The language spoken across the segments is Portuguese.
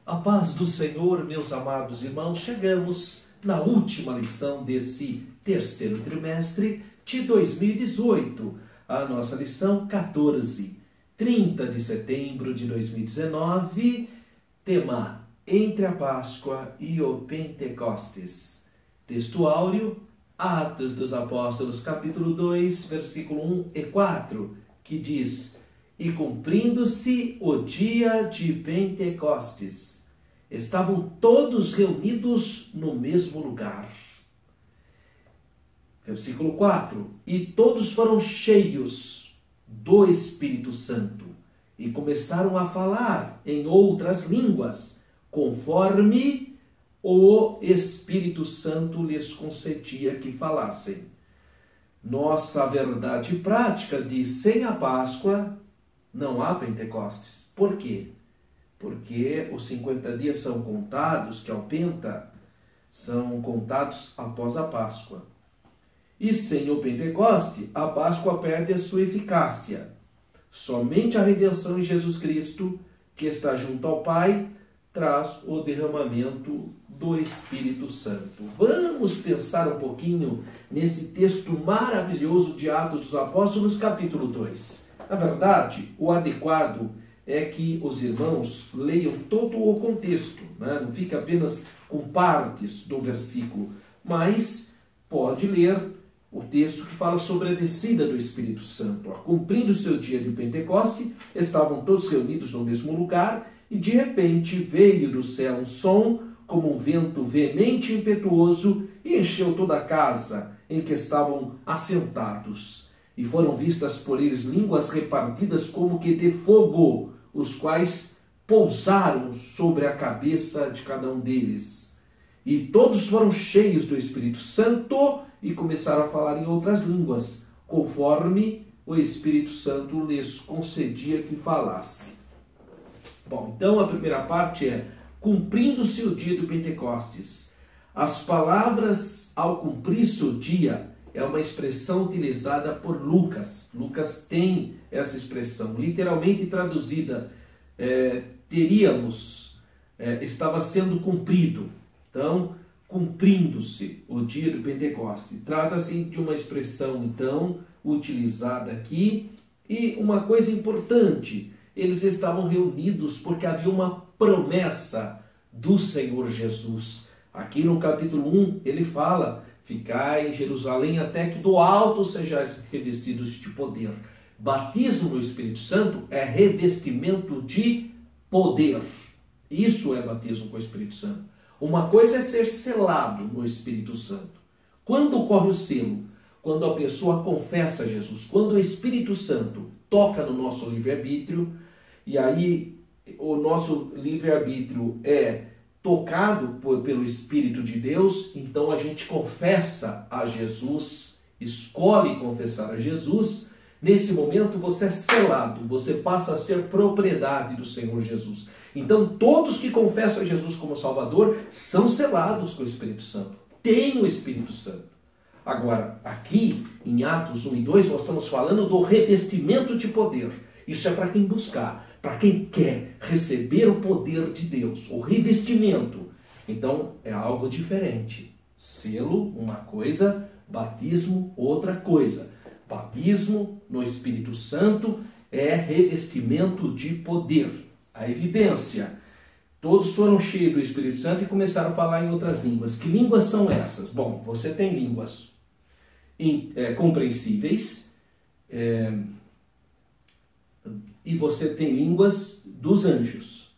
A paz do Senhor, meus amados irmãos, chegamos na última lição desse terceiro trimestre de 2018, a nossa lição 14, 30 de setembro de 2019, tema Entre a Páscoa e o Pentecostes. Texto áureo, Atos dos Apóstolos, capítulo 2, versículo 1 e 4, que diz: E cumprindo-se o dia de Pentecostes, estavam todos reunidos no mesmo lugar. Versículo 4. E todos foram cheios do Espírito Santo e começaram a falar em outras línguas, conforme o Espírito Santo lhes concedia que falassem. Nossa verdade prática diz: sem a Páscoa não há Pentecostes. Por quê? Porque os 50 dias são contados, que é o Penta, são contados após a Páscoa. E sem o Pentecoste, a Páscoa perde a sua eficácia. Somente a redenção em Jesus Cristo, que está junto ao Pai, traz o derramamento do Espírito Santo. Vamos pensar um pouquinho nesse texto maravilhoso de Atos dos Apóstolos, capítulo 2. Na verdade, o adequado é que os irmãos leiam todo o contexto, né? Não fica apenas com partes do versículo, mas pode ler o texto que fala sobre a descida do Espírito Santo. Cumprindo o seu dia de Pentecoste, estavam todos reunidos no mesmo lugar e de repente veio do céu um som como um vento veemente e impetuoso e encheu toda a casa em que estavam assentados. E foram vistas por eles línguas repartidas como que de fogo, os quais pousaram sobre a cabeça de cada um deles. E todos foram cheios do Espírito Santo e começaram a falar em outras línguas, conforme o Espírito Santo lhes concedia que falasse. Bom, então a primeira parte é: cumprindo-se o dia do Pentecostes. As palavras "ao cumprir-se o dia" é uma expressão utilizada por Lucas. Lucas tem essa expressão, literalmente traduzida, estava sendo cumprido. Então, cumprindo-se o dia do Pentecoste. Trata-se de uma expressão, então, utilizada aqui. E uma coisa importante, eles estavam reunidos porque havia uma promessa do Senhor Jesus. Aqui no capítulo 1, ele fala: ficai em Jerusalém até que do alto sejais revestidos de poder. Batismo no Espírito Santo é revestimento de poder. Isso é batismo com o Espírito Santo. Uma coisa é ser selado no Espírito Santo. Quando ocorre o selo? Quando a pessoa confessa Jesus. Quando o Espírito Santo toca no nosso livre-arbítrio, e aí o nosso livre-arbítrio é tocado pelo Espírito de Deus, então a gente confessa a Jesus, escolhe confessar a Jesus. Nesse momento você é selado, você passa a ser propriedade do Senhor Jesus. Então todos que confessam a Jesus como Salvador são selados com o Espírito Santo, têm o Espírito Santo. Agora, aqui em Atos 1 e 2, nós estamos falando do revestimento de poder. Isso é para quem buscar, para quem quer receber o poder de Deus, o revestimento. Então é algo diferente. Selo, uma coisa; batismo, outra coisa. Batismo no Espírito Santo é revestimento de poder. A evidência: todos foram cheios do Espírito Santo e começaram a falar em outras línguas. Que línguas são essas? Bom, você tem línguas compreensíveis, e você tem línguas dos anjos.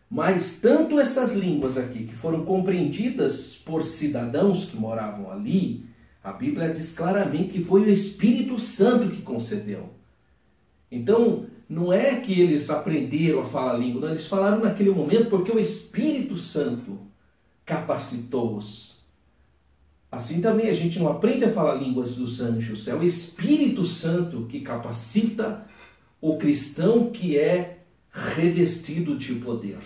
Mas tanto essas línguas aqui, que foram compreendidas por cidadãos que moravam ali, a Bíblia diz claramente que foi o Espírito Santo que concedeu. Então, não é que eles aprenderam a falar a língua, não, eles falaram naquele momento porque o Espírito Santo capacitou-os. Assim também a gente não aprende a falar línguas dos anjos, é o Espírito Santo que capacita o cristão que é revestido de poder.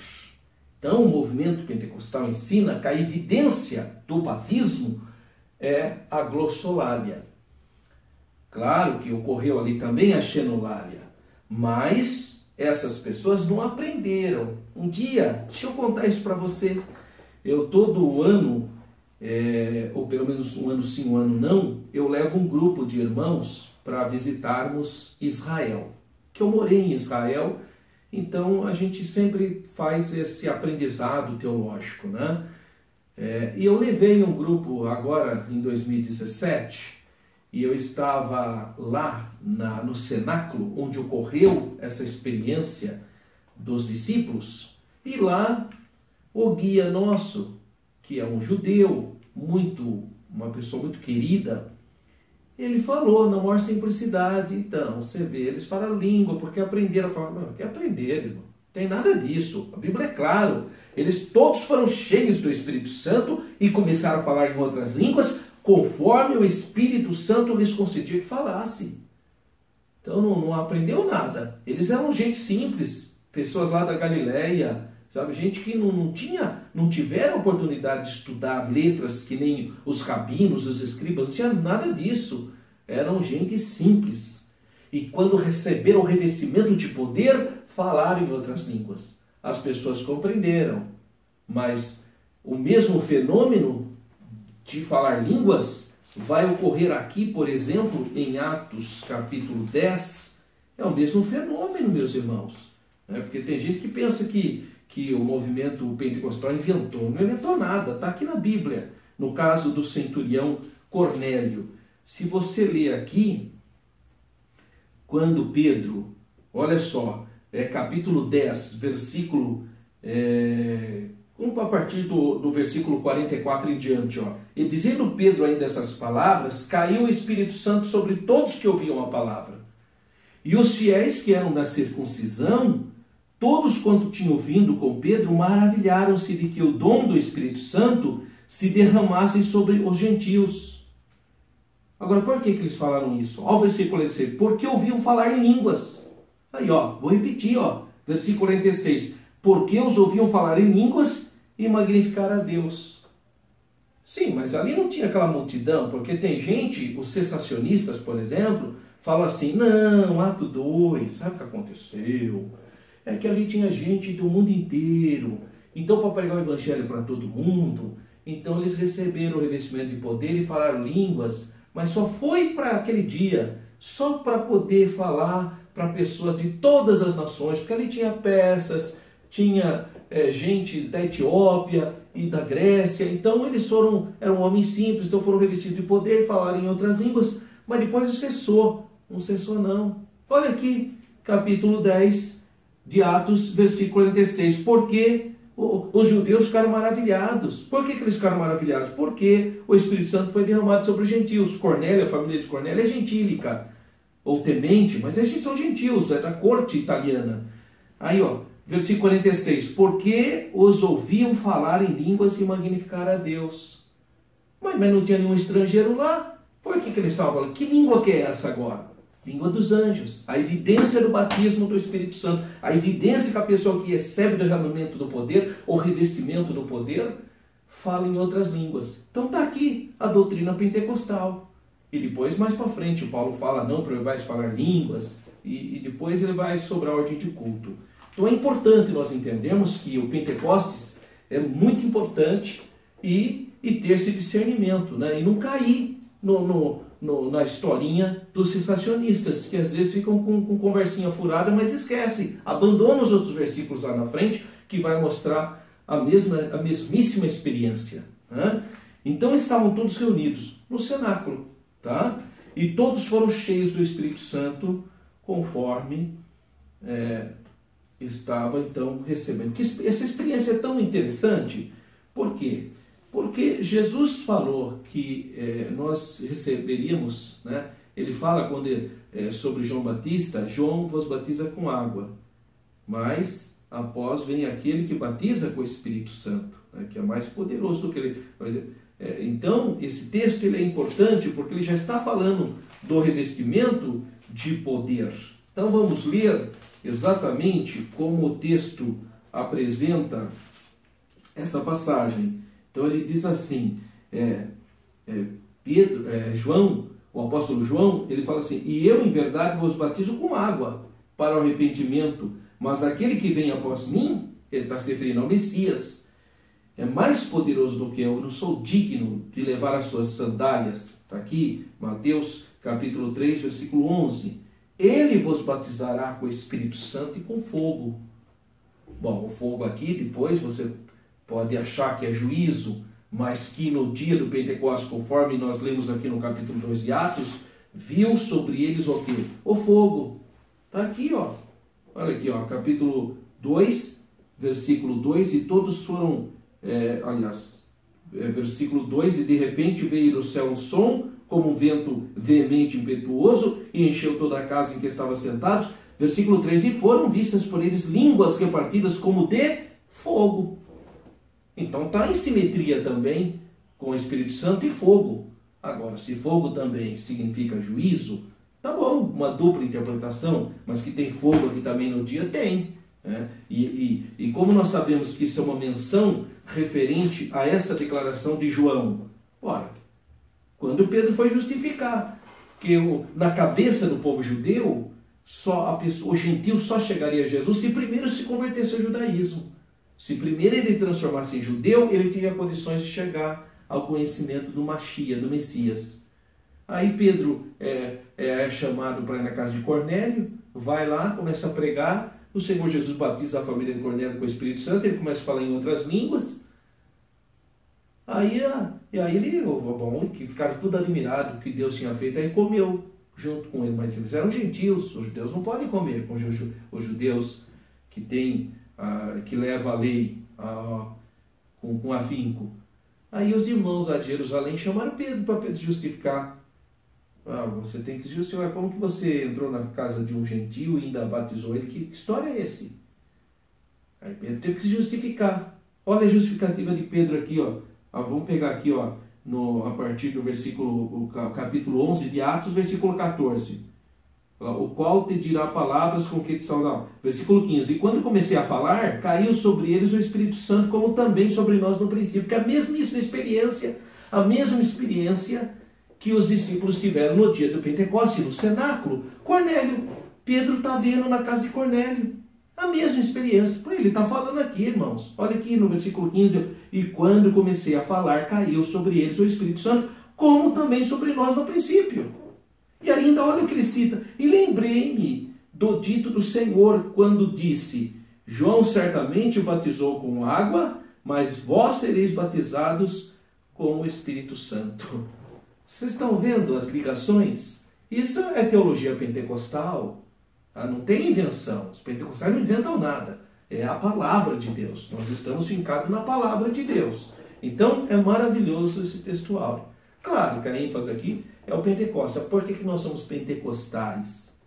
Então o movimento pentecostal ensina que a evidência do batismo é a glossolalia. Claro que ocorreu ali também a xenolália, mas essas pessoas não aprenderam. Um dia, deixa eu contar isso para você, eu todo ano, ou pelo menos um ano sim, um ano não, eu levo um grupo de irmãos para visitarmos Israel. Que eu morei em Israel, então a gente sempre faz esse aprendizado teológico, né? E eu levei um grupo agora em 2017, e eu estava lá no cenáculo onde ocorreu essa experiência dos discípulos, e lá o guia nosso, que é um judeu, uma pessoa muito querida, ele falou na maior simplicidade. Então, você vê, eles falaram língua porque aprenderam a falar. Não, que aprender, irmão? Não tem nada disso. A Bíblia é claro. Eles todos foram cheios do Espírito Santo e começaram a falar em outras línguas conforme o Espírito Santo lhes concedia que falasse. Então, não aprendeu nada. Eles eram gente simples, pessoas lá da Galileia, sabe? Gente que não tiveram oportunidade de estudar letras que nem os rabinos, os escribas, não tinha nada disso. Eram gente simples. E quando receberam o revestimento de poder, falaram em outras línguas. As pessoas compreenderam. Mas o mesmo fenômeno de falar línguas vai ocorrer aqui, por exemplo, em Atos capítulo 10. É o mesmo fenômeno, meus irmãos. Porque tem gente que pensa que o movimento pentecostal inventou. Não inventou nada, está aqui na Bíblia. No caso do centurião Cornélio. Se você ler aqui, quando Pedro, olha só, capítulo 10, versículo, a partir do versículo 44 em diante, ó. E dizendo Pedro ainda essas palavras, caiu o Espírito Santo sobre todos que ouviam a palavra. E os fiéis que eram da circuncisão, todos quanto tinham vindo com Pedro, maravilharam-se de que o dom do Espírito Santo se derramasse sobre os gentios. Agora, por que eles falaram isso? Ó, o versículo 46, porque ouviam falar em línguas. Aí, ó, vou repetir, ó, versículo 46, porque os ouviam falar em línguas e magnificar a Deus. Sim, mas ali não tinha aquela multidão, porque tem gente, os cessacionistas, por exemplo, falam assim, não, Ato 2, sabe o que aconteceu? É que ali tinha gente do mundo inteiro. Então, para pregar o evangelho para todo mundo, então eles receberam o revestimento de poder e falaram línguas, mas só foi para aquele dia, só para poder falar para pessoas de todas as nações, porque ali tinha persas, tinha gente da Etiópia e da Grécia, então eles eram homens simples, então foram revestidos de poder e falaram em outras línguas, mas depois não cessou não. Olha aqui, capítulo 10, de Atos, versículo 46, porque os judeus ficaram maravilhados. Por que eles ficaram maravilhados? Porque o Espírito Santo foi derramado sobre os gentios. Cornélio, a família de Cornélio é gentílica, ou temente, mas são gentios, é da corte italiana. Aí, ó, versículo 46, porque os ouviam falar em línguas e magnificar a Deus. Mas não tinha nenhum estrangeiro lá. Por que eles estavam falando? Que língua que é essa agora? Língua dos anjos, a evidência do batismo do Espírito Santo, a evidência que a pessoa que recebe o derramamento do poder, ou revestimento do poder, fala em outras línguas. Então está aqui a doutrina pentecostal. E depois, mais para frente, o Paulo fala, não, vai falar línguas, e depois ele vai sobre a ordem de culto. Então é importante nós entendermos que o Pentecostes é muito importante e ter esse discernimento, né? E não cair na historinha dos cessacionistas, que às vezes ficam com conversinha furada, mas esquece, abandona os outros versículos lá na frente, que vai mostrar a mesmíssima experiência. Né? Então estavam todos reunidos no cenáculo, tá? E todos foram cheios do Espírito Santo, conforme estava então recebendo. Essa experiência é tão interessante, por quê? Porque Jesus falou que nós receberíamos, né? Ele fala sobre João Batista, João vos batiza com água, mas após vem aquele que batiza com o Espírito Santo, né? Que é mais poderoso do que ele. Então, esse texto ele é importante porque ele já está falando do revestimento de poder. Então vamos ler exatamente como o texto apresenta essa passagem. Então ele diz assim, João, o apóstolo João, ele fala assim, e eu em verdade vos batizo com água para o arrependimento, mas aquele que vem após mim, ele está se referindo ao Messias, é mais poderoso do que eu não sou digno de levar as suas sandálias. Está aqui, Mateus capítulo 3, versículo 11. Ele vos batizará com o Espírito Santo e com fogo. Bom, o fogo aqui, depois você pode achar que é juízo, mas que no dia do Pentecostes, conforme nós lemos aqui no capítulo 2 de Atos, viu sobre eles o quê? O fogo. Está aqui, ó. Olha aqui, ó, capítulo 2, versículo 2, e todos foram, versículo 2, e de repente veio do céu um som, como um vento veemente e impetuoso, e encheu toda a casa em que estavam sentados. Versículo 3, e foram vistas por eles línguas repartidas como de fogo. Então está em simetria também com o Espírito Santo e fogo. Agora, se fogo também significa juízo, tá bom, uma dupla interpretação, mas que tem fogo aqui também no dia, tem. Né? E como nós sabemos que isso é uma menção referente a essa declaração de João? Ora, quando Pedro foi justificar que na cabeça do povo judeu, o gentil só chegaria a Jesus se primeiro se convertesse ao judaísmo. Se primeiro ele transformasse em judeu, ele teria condições de chegar ao conhecimento do Machia, do Messias. Aí Pedro é chamado para ir na casa de Cornélio, vai lá, começa a pregar, o Senhor Jesus batiza a família de Cornélio com o Espírito Santo, ele começa a falar em outras línguas. Aí ele, bom, que ficaram tudo admirados do que Deus tinha feito, aí comeu junto com ele, mas eles eram gentios, os judeus não podem comer com os judeus que tem, que leva a lei com afinco. Aí os irmãos lá de Jerusalém chamaram Pedro para Pedro justificar. Você tem que justificar, como que você entrou na casa de um gentio e ainda batizou ele? Que história é esse? Aí Pedro teve que se justificar. Olha a justificativa de Pedro aqui, ó. Vamos pegar aqui, ó, a partir do capítulo 11 de Atos, versículo 14. O qual te dirá palavras com que te saudarão. Versículo 15. E quando comecei a falar, caiu sobre eles o Espírito Santo, como também sobre nós no princípio. Porque a mesma experiência que os discípulos tiveram no dia do Pentecostes, no cenáculo. Cornélio, Pedro está vendo na casa de Cornélio. A mesma experiência. Por ele está falando aqui, irmãos. Olha aqui no versículo 15. E quando comecei a falar, caiu sobre eles o Espírito Santo, como também sobre nós no princípio. E ainda olha o que ele cita. E lembrei-me do dito do Senhor, quando disse: João certamente o batizou com água, mas vós sereis batizados com o Espírito Santo. Vocês estão vendo as ligações? Isso é teologia pentecostal. Não tem invenção. Os pentecostais não inventam nada. É a palavra de Deus. Nós estamos fincados na palavra de Deus. Então é maravilhoso esse textuário. Claro que a ênfase aqui é o Pentecostes. Por que nós somos pentecostais?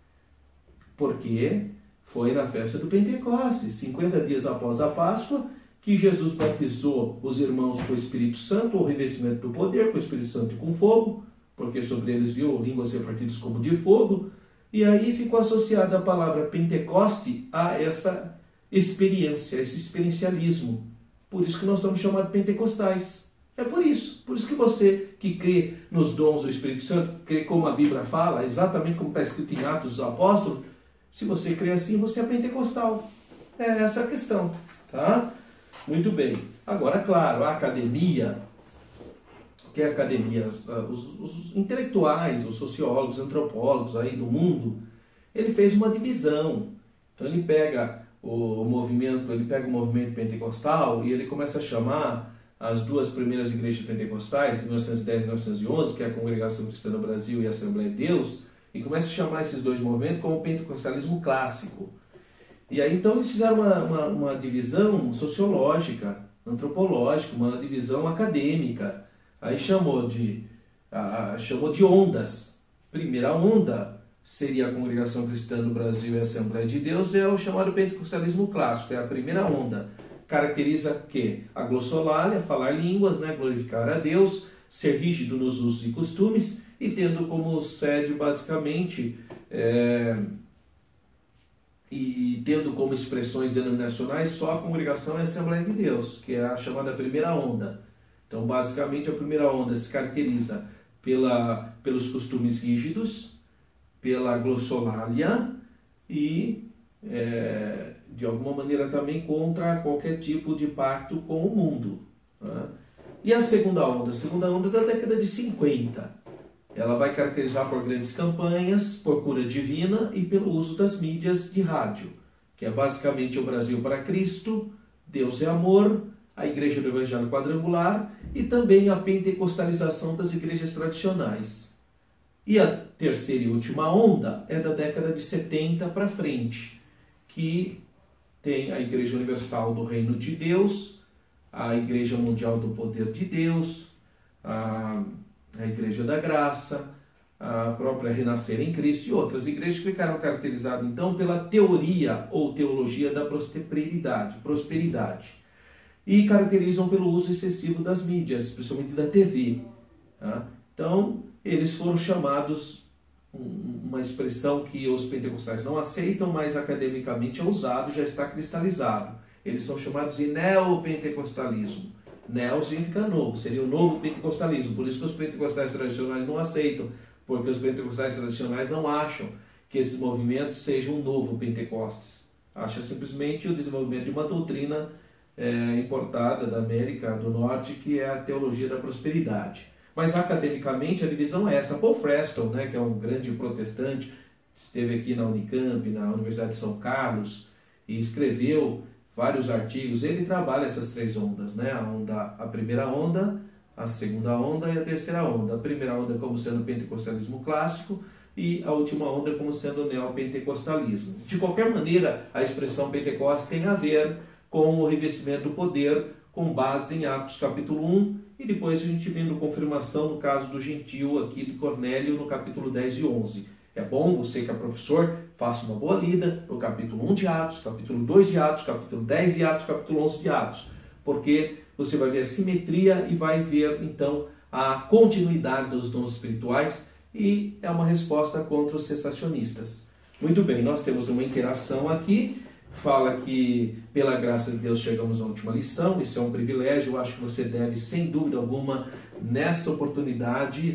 Porque foi na festa do Pentecostes, 50 dias após a Páscoa, que Jesus batizou os irmãos com o Espírito Santo, o revestimento do poder, com o Espírito Santo e com fogo, porque sobre eles viu línguas repartidas como de fogo, e aí ficou associada a palavra Pentecoste a essa experiência, esse experiencialismo. Por isso que nós somos chamados pentecostais. É por isso que você que crê nos dons do Espírito Santo, crê como a Bíblia fala, exatamente como está escrito em Atos dos Apóstolos, se você crê assim, você é pentecostal. É essa a questão, tá? Muito bem. Agora, claro, a academia, que é a academia, os intelectuais, os sociólogos, antropólogos aí do mundo, ele fez uma divisão. Então ele pega o movimento pentecostal e ele começa a chamar as duas primeiras igrejas pentecostais, de 1910 e 1911, que é a Congregação Cristã do Brasil e a Assembleia de Deus, e começa a chamar esses dois movimentos como o pentecostalismo clássico. E aí então eles fizeram uma divisão sociológica, antropológica, uma divisão acadêmica. Aí chamou de ondas. Primeira onda seria a Congregação Cristã do Brasil e a Assembleia de Deus, é o chamado pentecostalismo clássico, é a primeira onda. Caracteriza que a glossolalia, falar línguas, né, glorificar a Deus, ser rígido nos usos e costumes, e tendo como sede basicamente, e tendo como expressões denominacionais só a Congregação e a Assembleia de Deus, que é a chamada primeira onda. Então, basicamente, a primeira onda se caracteriza pelos costumes rígidos, pela glossolalia e de alguma maneira também contra qualquer tipo de pacto com o mundo. Né? E a segunda onda? A segunda onda é da década de 50. Ela vai caracterizar por grandes campanhas, por cura divina e pelo uso das mídias de rádio, que é basicamente o Brasil para Cristo, Deus é amor, a Igreja do Evangelho Quadrangular e também a pentecostalização das igrejas tradicionais. E a terceira e última onda é da década de 70 para frente, que tem a Igreja Universal do Reino de Deus, a Igreja Mundial do Poder de Deus, a Igreja da Graça, a própria Renascer em Cristo e outras igrejas que ficaram caracterizadas então pela teoria ou teologia da prosperidade e caracterizam pelo uso excessivo das mídias, especialmente da TV. Tá? Então, eles foram chamados, uma expressão que os pentecostais não aceitam, mas academicamente é usado, já está cristalizado. Eles são chamados de neopentecostalismo. Neo significa novo, seria o novo pentecostalismo. Por isso que os pentecostais tradicionais não aceitam, porque os pentecostais tradicionais não acham que esses movimentos sejam um novo Pentecostes. Acha simplesmente o desenvolvimento de uma doutrina importada da América do Norte, que é a teologia da prosperidade. Mas academicamente a divisão é essa. Paul Freston, que é um grande protestante, esteve aqui na Unicamp, na Universidade de São Carlos, e escreveu vários artigos. Ele trabalha essas três ondas, a primeira onda, a segunda onda e a terceira onda. A primeira onda como sendo o pentecostalismo clássico e a última onda como sendo o neopentecostalismo. De qualquer maneira, a expressão Pentecostes tem a ver com o revestimento do poder com base em Atos capítulo 1 e depois a gente vendo confirmação no caso do gentio aqui de Cornélio no capítulo 10 e 11. É bom você que é professor, faça uma boa lida no capítulo 1 de Atos, capítulo 2 de Atos, capítulo 10 de Atos, capítulo 11 de Atos, porque você vai ver a simetria e vai ver então a continuidade dos dons espirituais e é uma resposta contra os cessacionistas. Muito bem, nós temos uma interação aqui. Fala que, pela graça de Deus, chegamos à última lição. Isso é um privilégio. Eu acho que você deve, sem dúvida alguma, nessa oportunidade,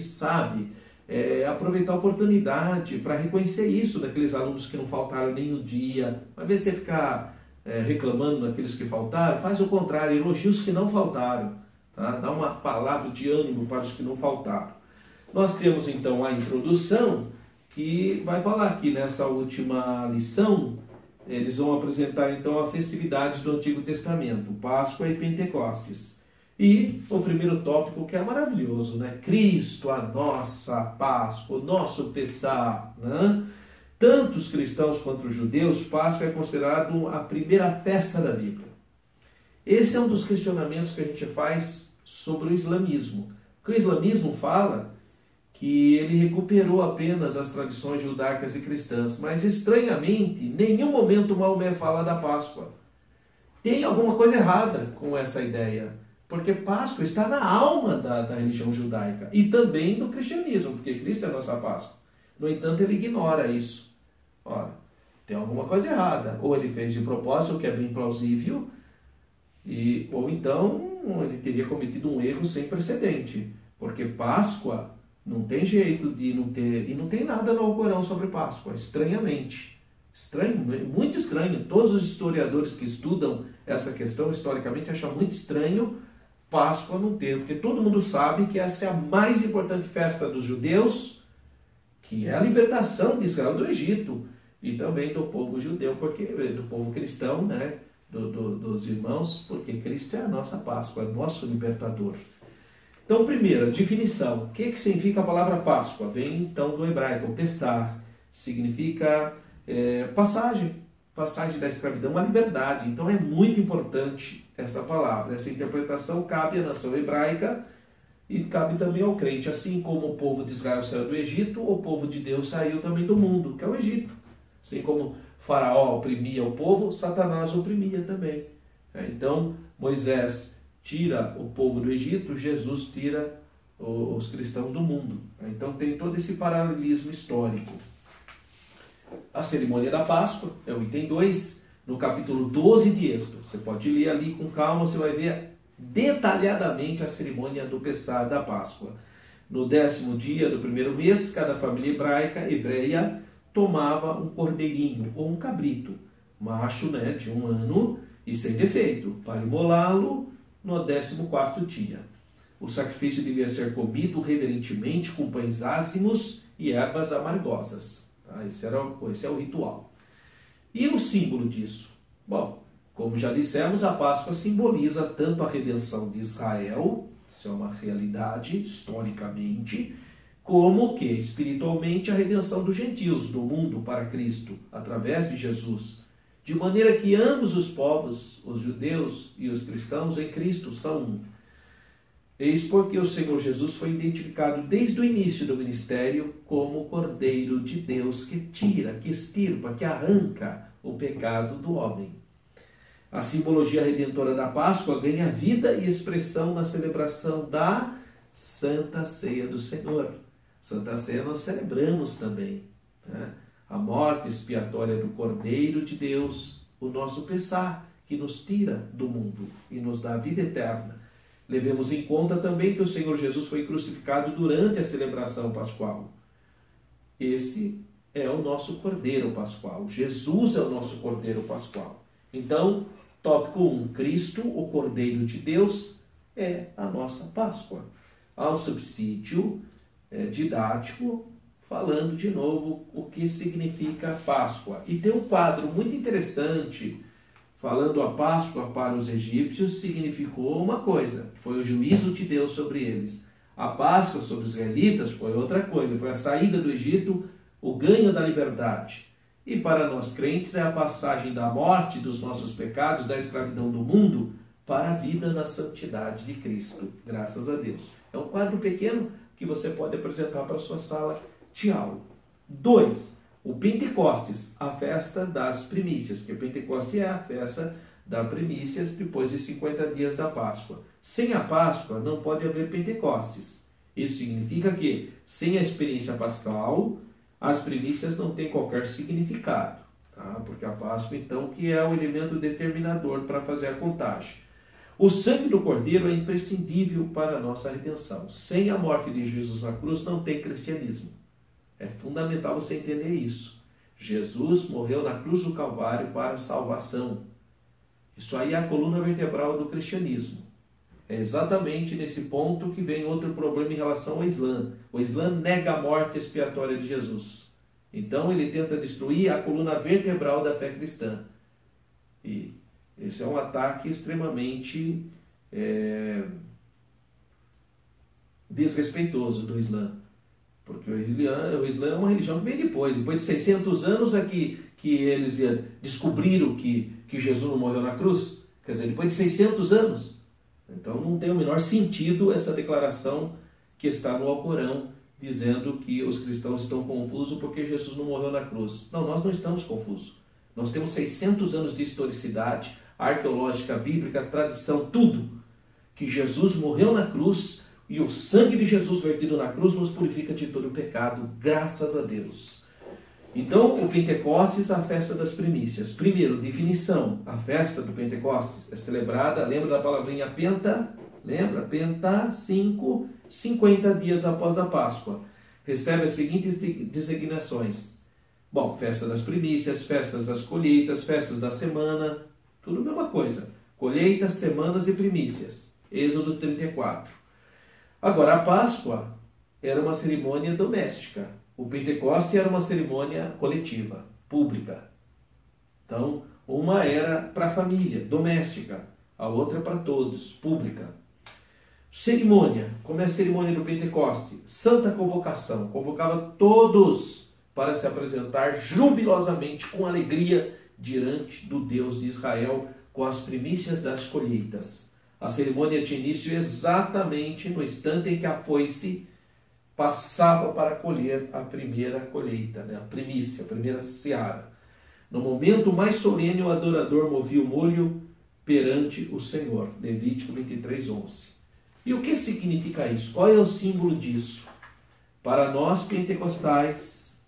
aproveitar a oportunidade para reconhecer isso daqueles alunos que não faltaram nem um dia. Ao invés de você ficar reclamando daqueles que faltaram, faz o contrário, elogia os que não faltaram. Tá? Dá uma palavra de ânimo para os que não faltaram. Nós temos, então, a introdução, que vai falar aqui nessa última lição. Eles vão apresentar então as festividades do Antigo Testamento, Páscoa e Pentecostes. E o primeiro tópico que é maravilhoso, Cristo, a nossa Páscoa, o nosso Pessá. Tanto os cristãos quanto os judeus, Páscoa é considerado a primeira festa da Bíblia. Esse é um dos questionamentos que a gente faz sobre o islamismo. Porque o islamismo fala que ele recuperou apenas as tradições judaicas e cristãs, mas estranhamente, em nenhum momento Maomé fala da Páscoa. Tem alguma coisa errada com essa ideia, porque Páscoa está na alma da religião judaica e também do cristianismo, porque Cristo é a nossa Páscoa. No entanto, ele ignora isso. Ora, tem alguma coisa errada. Ou ele fez de propósito, o que é bem plausível, ou então ele teria cometido um erro sem precedente, porque Páscoa não tem jeito de não ter, e não tem nada no Alcorão sobre Páscoa, estranhamente. Estranho, muito estranho. Todos os historiadores que estudam essa questão historicamente acham muito estranho Páscoa não ter, porque todo mundo sabe que essa é a mais importante festa dos judeus, que é a libertação de Israel do Egito, e também do povo judeu, porque do povo cristão, dos irmãos, porque Cristo é a nossa Páscoa, é o nosso libertador. Então, primeiro, definição. O que significa a palavra Páscoa? Vem, então, do hebraico. Pessah significa passagem da escravidão à liberdade. Então, é muito importante essa palavra. Essa interpretação cabe à nação hebraica e cabe também ao crente. Assim como o povo de Israel saiu do Egito, o povo de Deus saiu também do mundo, que é o Egito. Assim como Faraó oprimia o povo, Satanás oprimia também. Então, Moisés tira o povo do Egito, Jesus tira os cristãos do mundo. Então tem todo esse paralelismo histórico. A cerimônia da Páscoa é o item 2, no capítulo 12 de Êxodo. Você pode ler ali com calma, você vai ver detalhadamente a cerimônia do Pessah da Páscoa. No 10º dia do primeiro mês, cada família hebreia tomava um cordeirinho ou um cabrito macho, né, de 1 ano e sem defeito, para imolá-lo no 14º dia. O sacrifício devia ser comido reverentemente com pães ázimos e ervas amargosas. Tá? Esse é o ritual. E o símbolo disso? Bom, como já dissemos, a Páscoa simboliza tanto a redenção de Israel, isso é uma realidade historicamente, como que espiritualmente a redenção dos gentios, do mundo para Cristo, através de Jesus. De maneira que ambos os povos, os judeus e os cristãos em Cristo, são um. Eis porque o Senhor Jesus foi identificado desde o início do ministério como o Cordeiro de Deus que tira, que extirpa, que arranca o pecado do homem. A simbologia redentora da Páscoa ganha vida e expressão na celebração da Santa Ceia do Senhor. Santa Ceia nós celebramos também, né? A morte expiatória do Cordeiro de Deus, o nosso Pessá, que nos tira do mundo e nos dá vida eterna. Levemos em conta também que o Senhor Jesus foi crucificado durante a celebração pascual. Esse é o nosso Cordeiro Pascual. Jesus é o nosso Cordeiro Pascual. Então, tópico 1, Cristo, o Cordeiro de Deus, é a nossa Páscoa. Há um subsídio didático falando de novo o que significa Páscoa. E tem um quadro muito interessante falando a Páscoa para os egípcios significou uma coisa, foi o juízo de Deus sobre eles. A Páscoa sobre os israelitas foi outra coisa, foi a saída do Egito, o ganho da liberdade. E para nós crentes é a passagem da morte dos nossos pecados, da escravidão do mundo, para a vida na santidade de Cristo. Graças a Deus. É um quadro pequeno que você pode apresentar para a sua sala de aula. 2. O Pentecostes, a festa das primícias, que o Pentecostes é a festa das primícias depois de 50 dias da Páscoa. Sem a Páscoa não pode haver Pentecostes. Isso significa que, sem a experiência pascal, as primícias não têm qualquer significado. Tá? Porque a Páscoa, então, que é o elemento determinador para fazer a contagem. O sangue do Cordeiro é imprescindível para a nossa redenção. Sem a morte de Jesus na cruz não tem cristianismo. É fundamental você entender isso. Jesus morreu na cruz do Calvário para a salvação. Isso aí é a coluna vertebral do cristianismo. É exatamente nesse ponto que vem outro problema em relação ao Islã. O Islã nega a morte expiatória de Jesus. Então ele tenta destruir a coluna vertebral da fé cristã. E esse é um ataque extremamente desrespeitoso do Islã. Porque o Islã é uma religião que vem depois. Depois de 600 anos é que eles descobriram que Jesus não morreu na cruz. Quer dizer, depois de 600 anos. Então não tem o menor sentido essa declaração que está no Alcorão, dizendo que os cristãos estão confusos porque Jesus não morreu na cruz. Não, nós não estamos confusos. Nós temos 600 anos de historicidade, arqueológica, bíblica, tradição, tudo. Que Jesus morreu na cruz e o sangue de Jesus vertido na cruz nos purifica de todo o pecado, graças a Deus. Então, o Pentecostes, a festa das primícias. Primeiro, definição. A festa do Pentecostes é celebrada, lembra da palavrinha penta? Lembra? Penta, 50 dias após a Páscoa. Recebe as seguintes designações. Bom, festa das primícias, festas das colheitas, festas da semana, tudo a mesma coisa. Colheitas, semanas e primícias. Êxodo 34. Agora, a Páscoa era uma cerimônia doméstica. O Pentecoste era uma cerimônia coletiva, pública. Então, uma era para a família, doméstica. A outra para todos, pública. Cerimônia. Como é a cerimônia do Pentecoste? Santa convocação. Convocava todos para se apresentar jubilosamente, com alegria, diante do Deus de Israel, com as primícias das colheitas. A cerimônia tinha início exatamente no instante em que a foice passava para colher a primeira colheita, né? A primícia, a primeira seara. No momento mais solene, o adorador movia o molho perante o Senhor. Levítico 23:11. E o que significa isso? Qual é o símbolo disso? Para nós pentecostais,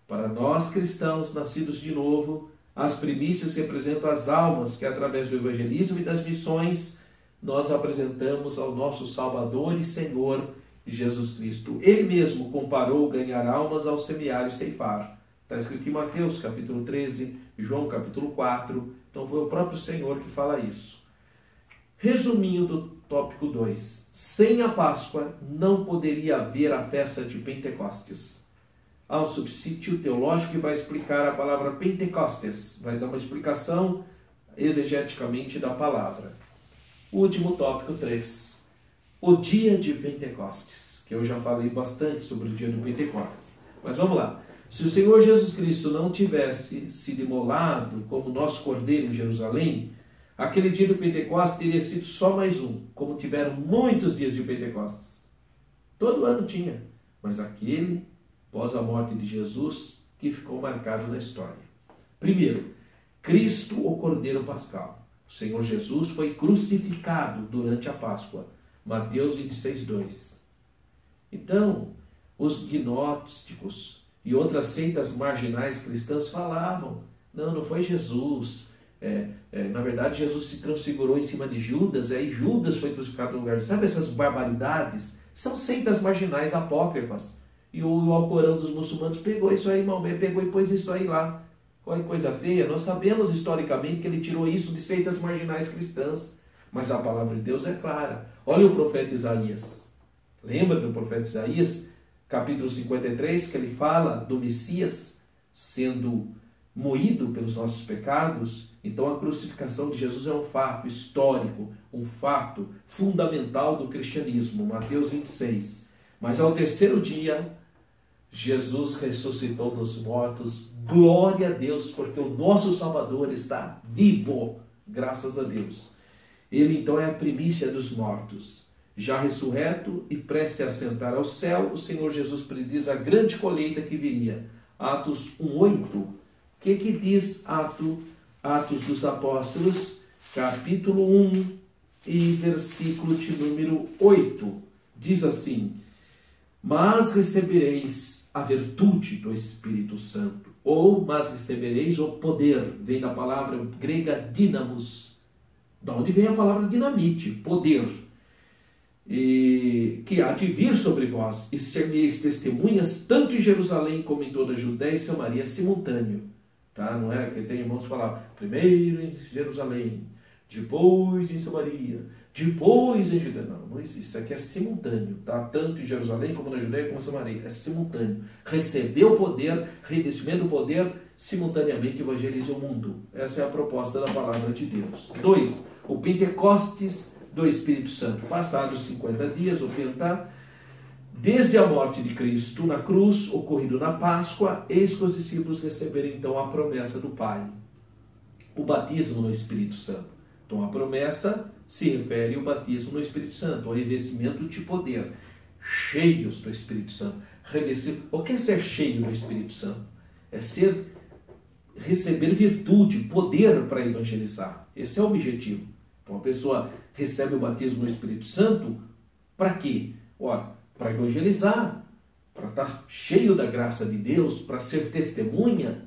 para nós cristãos nascidos de novo, as primícias representam as almas que, através do evangelismo e das missões, nós apresentamos ao nosso Salvador e Senhor Jesus Cristo. Ele mesmo comparou ganhar almas ao semear e ceifar. Está escrito em Mateus, capítulo 13, João capítulo 4. Então foi o próprio Senhor que fala isso. Resuminho do tópico 2. Sem a Páscoa não poderia haver a festa de Pentecostes. Há um subsídio teológico que vai explicar a palavra Pentecostes. Vai dar uma explicação exegeticamente da palavra. Último tópico 3. O dia de Pentecostes, que eu já falei bastante sobre o dia de Pentecostes. Mas vamos lá. Se o Senhor Jesus Cristo não tivesse sido imolado como nosso cordeiro em Jerusalém, aquele dia do Pentecostes teria sido só mais um, como tiveram muitos dias de Pentecostes. Todo ano tinha, mas aquele, após a morte de Jesus, que ficou marcado na história. Primeiro, Cristo, o Cordeiro Pascal. O Senhor Jesus foi crucificado durante a Páscoa. Mateus 26, 2. Então, os gnósticos e outras seitas marginais cristãs falavam, não foi Jesus. Na verdade, Jesus se transfigurou em cima de Judas, e Judas foi crucificado no lugar. Sabe essas barbaridades? São seitas marginais apócrifas. E o Alcorão dos muçulmanos pegou isso aí, Maomé pegou e pôs isso aí lá. Qual é coisa feia? Nós sabemos historicamente que ele tirou isso de seitas marginais cristãs. Mas a palavra de Deus é clara. Olha o profeta Isaías. Lembra do profeta Isaías? Capítulo 53, que ele fala do Messias sendo moído pelos nossos pecados. Então a crucificação de Jesus é um fato histórico, um fato fundamental do cristianismo. Mateus 26. Mas ao terceiro dia, Jesus ressuscitou dos mortos. Glória a Deus, porque o nosso Salvador está vivo. Graças a Deus. Ele então é a primícia dos mortos. Já ressurreto e prestes a assentar ao céu, o Senhor Jesus prediz a grande colheita que viria. Atos 1:8. O que diz Atos dos Apóstolos, capítulo 1 e versículo de número 8. Diz assim: mas recebereis a virtude do Espírito Santo, ou mas recebereis o poder, vem da palavra grega dínamos, da onde vem a palavra dinamite, poder, e que há de vir sobre vós, e ser-me-eis testemunhas, tanto em Jerusalém como em toda a Judéia e Samaria, simultâneo. Tá? Não é que tem irmãos que falavam, primeiro em Jerusalém, depois em Samaria, depois em Judéia. Não existe. Isso aqui é simultâneo. Tá? Tanto em Jerusalém, como na Judéia, como na Samaria. É simultâneo. Recebeu o poder, revestimento do poder, simultaneamente evangeliza o mundo. Essa é a proposta da palavra de Deus. 2. O Pentecostes do Espírito Santo. Passados 50 dias, o Pentá, desde a morte de Cristo na cruz, ocorrido na Páscoa, eis que os discípulos receberam então a promessa do Pai. O batismo no Espírito Santo. Então a promessa se refere ao batismo no Espírito Santo, ao revestimento de poder, cheios do Espírito Santo. O que é ser cheio do Espírito Santo? É receber virtude, poder para evangelizar. Esse é o objetivo. Então a pessoa recebe o batismo no Espírito Santo para quê? Ora, para evangelizar, para estar cheio da graça de Deus, para ser testemunha.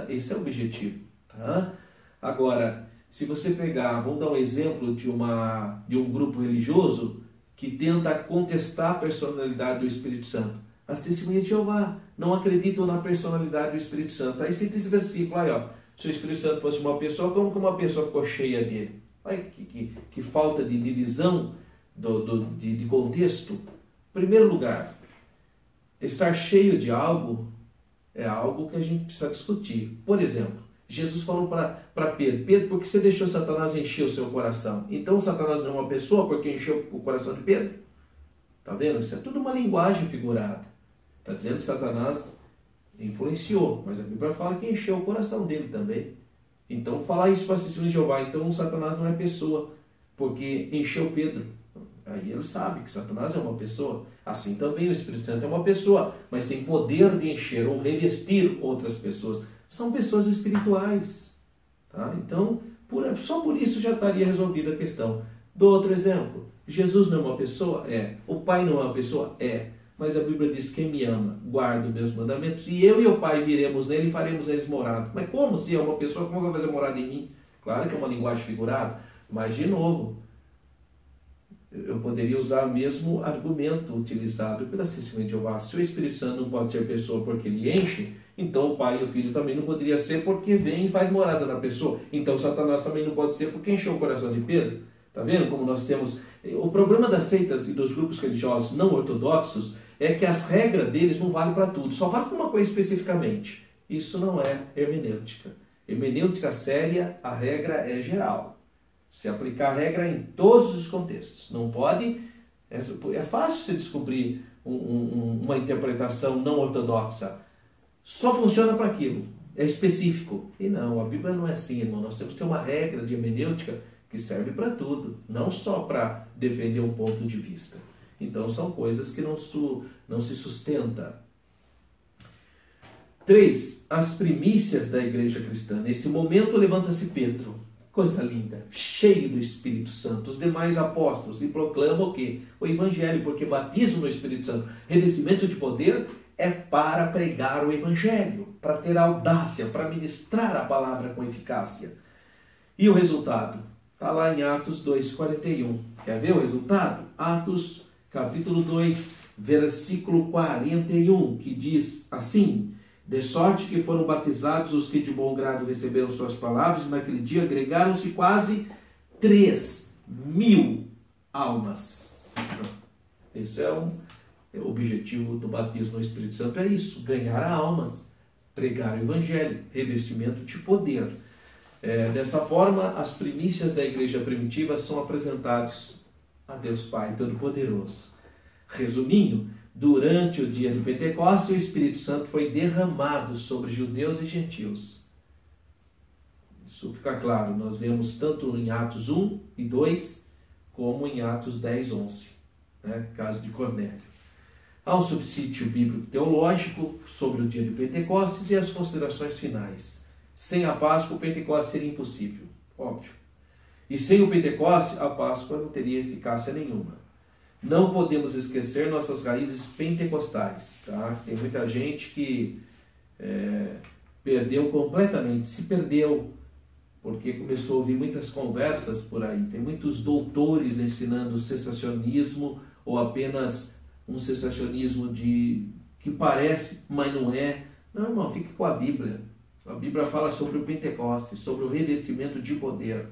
Esse é o objetivo. Tá? Agora, se você pegar, vamos dar um exemplo de um grupo religioso que tenta contestar a personalidade do Espírito Santo. As testemunhas de Jeová não acreditam na personalidade do Espírito Santo. Aí cita esse versículo aí, ó. Se o Espírito Santo fosse uma pessoa, como que uma pessoa ficou cheia dele? Olha que falta de divisão de contexto. Em primeiro lugar, estar cheio de algo é algo que a gente precisa discutir. Por exemplo, Jesus falou para Pedro, Pedro, por que você deixou Satanás encher o seu coração? Então Satanás não é uma pessoa porque encheu o coração de Pedro? Está vendo? Isso é tudo uma linguagem figurada. Está dizendo que Satanás influenciou, mas a Bíblia fala que encheu o coração dele também. Então falar isso para assistir de Jeová, então Satanás não é pessoa, porque encheu Pedro. Aí ele sabe que Satanás é uma pessoa. Assim também o Espírito Santo é uma pessoa, mas tem poder de encher ou revestir outras pessoas. São pessoas espirituais. Tá? Então, só por isso já estaria resolvida a questão. Dou outro exemplo. Jesus não é uma pessoa? É. O Pai não é uma pessoa? É. Mas a Bíblia diz: quem me ama, guarda os meus mandamentos, e eu e o Pai viremos nele e faremos neles morada. Mas como se é uma pessoa, como vai fazer morada em mim? Claro que é uma linguagem figurada, mas de novo, eu poderia usar o mesmo argumento utilizado pelas testemunhas de Jeová. Se o Espírito Santo não pode ser pessoa porque ele enche, Então o Pai e o Filho também não poderia ser porque vem e faz morada na pessoa. Então Satanás também não pode ser porque encheu o coração de Pedro. Está vendo como nós temos... O problema das seitas e dos grupos religiosos não ortodoxos é que as regras deles não valem para tudo, só vale para uma coisa especificamente. Isso não é hermenêutica. Hermenêutica séria, a regra é geral. Se aplicar a regra em todos os contextos. Não pode... É fácil você descobrir uma interpretação não ortodoxa. Só funciona para aquilo. É específico. E não, a Bíblia não é assim, irmão. Nós temos que ter uma regra de hermenêutica que serve para tudo, não só para defender um ponto de vista. Então são coisas que não se sustenta. 3. As primícias da igreja cristã. Nesse momento levanta-se Pedro, coisa linda, cheio do Espírito Santo, os demais apóstolos, e proclamam o quê? O Evangelho, porque batismo no Espírito Santo, revestimento de poder, é para pregar o Evangelho, para ter audácia, para ministrar a palavra com eficácia. E o resultado? Está lá em Atos 2,41. Quer ver o resultado? Atos, capítulo 2, versículo 41, que diz assim: de sorte que foram batizados os que de bom grado receberam suas palavras, e naquele dia agregaram-se quase 3.000 almas. Esse é o objetivo do batismo no Espírito Santo, é isso, ganhar almas, pregar o Evangelho, revestimento de poder. Dessa forma, as primícias da igreja primitiva são apresentadas a Deus Pai Todo-Poderoso. Resuminho, durante o dia de Pentecostes, o Espírito Santo foi derramado sobre judeus e gentios. Isso fica claro, nós vemos tanto em Atos 1 e 2, como em Atos 10, 11, caso de Cornélio. Há um subsídio bíblico teológico sobre o dia de Pentecostes e as considerações finais. Sem a Páscoa, o Pentecostes seria impossível, óbvio. E sem o Pentecostes, a Páscoa não teria eficácia nenhuma. Não podemos esquecer nossas raízes pentecostais. Tá? Tem muita gente que perdeu completamente, se perdeu, porque começou a ouvir muitas conversas por aí. Tem muitos doutores ensinando cessacionismo, ou apenas um cessacionismo que parece, mas não é. Não, irmão, fique com a Bíblia. A Bíblia fala sobre o Pentecostes, sobre o revestimento de poder.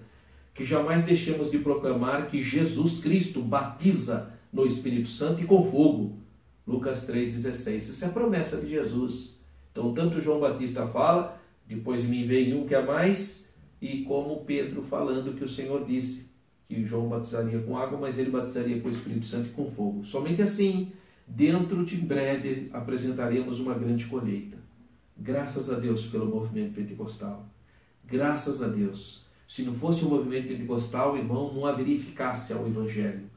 Que jamais deixemos de proclamar que Jesus Cristo batiza no Espírito Santo e com fogo. Lucas 3,16. Isso é a promessa de Jesus. Então, tanto João Batista fala, depois de mim vem um que é mais, e como Pedro falando que o Senhor disse que João batizaria com água, mas ele batizaria com o Espírito Santo e com fogo. Somente assim, dentro de breve, apresentaremos uma grande colheita. Graças a Deus pelo movimento pentecostal. Graças a Deus. Se não fosse o movimento pentecostal, irmão, não haveria eficácia ao Evangelho.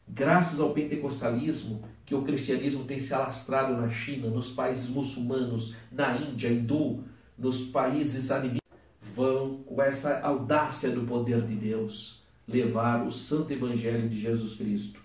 Graças ao pentecostalismo, que o cristianismo tem se alastrado na China, nos países muçulmanos, na Índia, hindu, nos países animistas, vão, com essa audácia do poder de Deus, levar o santo Evangelho de Jesus Cristo.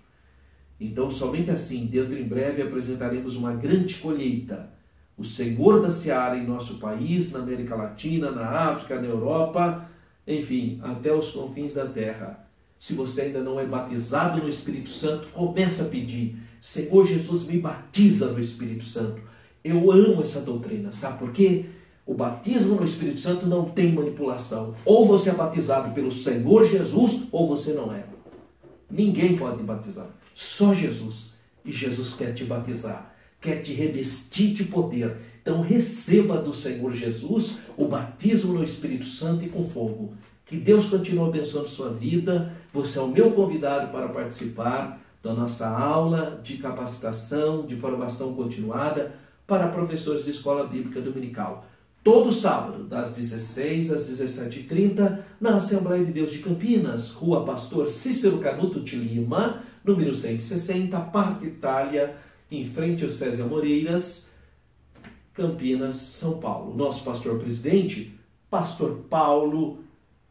Então, somente assim, dentro em breve, apresentaremos uma grande colheita. O Senhor da Seara em nosso país, na América Latina, na África, na Europa, enfim, até os confins da terra. Se você ainda não é batizado no Espírito Santo, começa a pedir: Senhor Jesus, me batiza no Espírito Santo. Eu amo essa doutrina, sabe por quê? O batismo no Espírito Santo não tem manipulação. Ou você é batizado pelo Senhor Jesus, ou você não é. Ninguém pode te batizar, só Jesus. E Jesus quer te batizar, quer te revestir de poder. Então receba do Senhor Jesus o batismo no Espírito Santo e com fogo. Que Deus continue abençoando sua vida. Você é o meu convidado para participar da nossa aula de capacitação, de formação continuada para professores de escola bíblica dominical. Todo sábado, das 16 às 17h30, na Assembleia de Deus de Campinas, Rua Pastor Cícero Canuto de Lima, número 160, Parte Itália, em frente ao César Moreiras, Campinas, São Paulo. Nosso pastor-presidente, pastor Paulo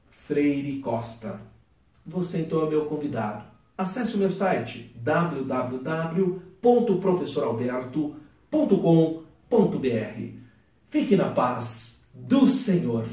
Freire Costa. Você então é meu convidado. Acesse o meu site www.professoralberto.com.br. Fique na paz do Senhor.